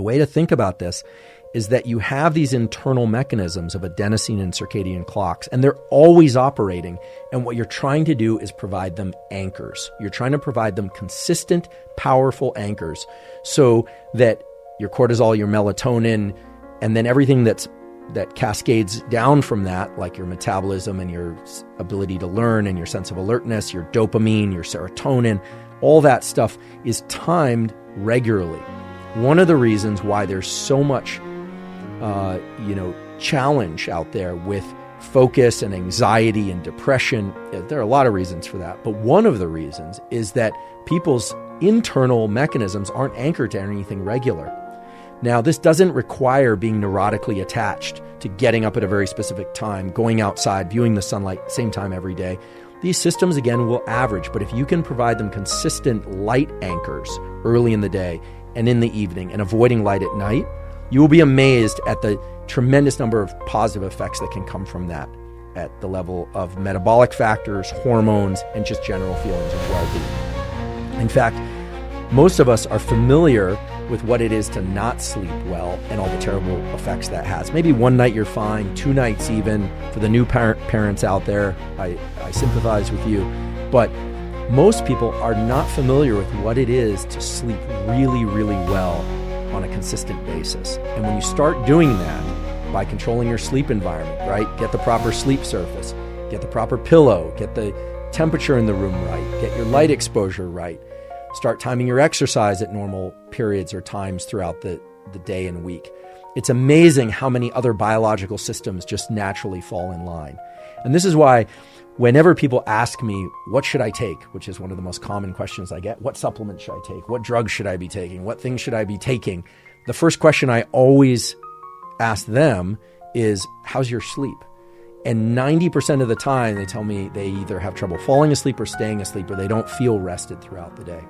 way to think about this is that you have these internal mechanisms of adenosine and circadian clocks, and they're always operating. And what you're trying to do is provide them anchors. You're trying to provide them consistent, powerful anchors so that your cortisol, your melatonin, and then everything that cascades down from that, like your metabolism and your ability to learn and your sense of alertness, your dopamine, your serotonin, all that stuff is timed regularly. One of the reasons why there's so much challenge out there with focus and anxiety and depression, there are a lot of reasons for that. But one of the reasons is that people's internal mechanisms aren't anchored to anything regular. Now, this doesn't require being neurotically attached to getting up at a very specific time, going outside, viewing the sunlight same time every day. These systems, again, will average, but if you can provide them consistent light anchors early in the day and in the evening and avoiding light at night, you will be amazed at the tremendous number of positive effects that can come from that at the level of metabolic factors, hormones, and just general feelings of well-being. In fact, most of us are familiar with what it is to not sleep well and all the terrible effects that has. Maybe one night you're fine, 2 nights even. For the new parents out there, I sympathize with you. But most people are not familiar with what it is to sleep really, really well on a consistent basis. And when you start doing that by controlling your sleep environment, right? Get the proper sleep surface, get the proper pillow, get the temperature in the room right, get your light exposure right. Start timing your exercise at normal periods or times throughout the day and week. It's amazing how many other biological systems just naturally fall in line. And this is why whenever people ask me, what should I take? Which is one of the most common questions I get. What supplements should I take? What drugs should I be taking? What things should I be taking? The first question I always ask them is, how's your sleep? And 90% of the time they tell me they either have trouble falling asleep or staying asleep, or they don't feel rested throughout the day.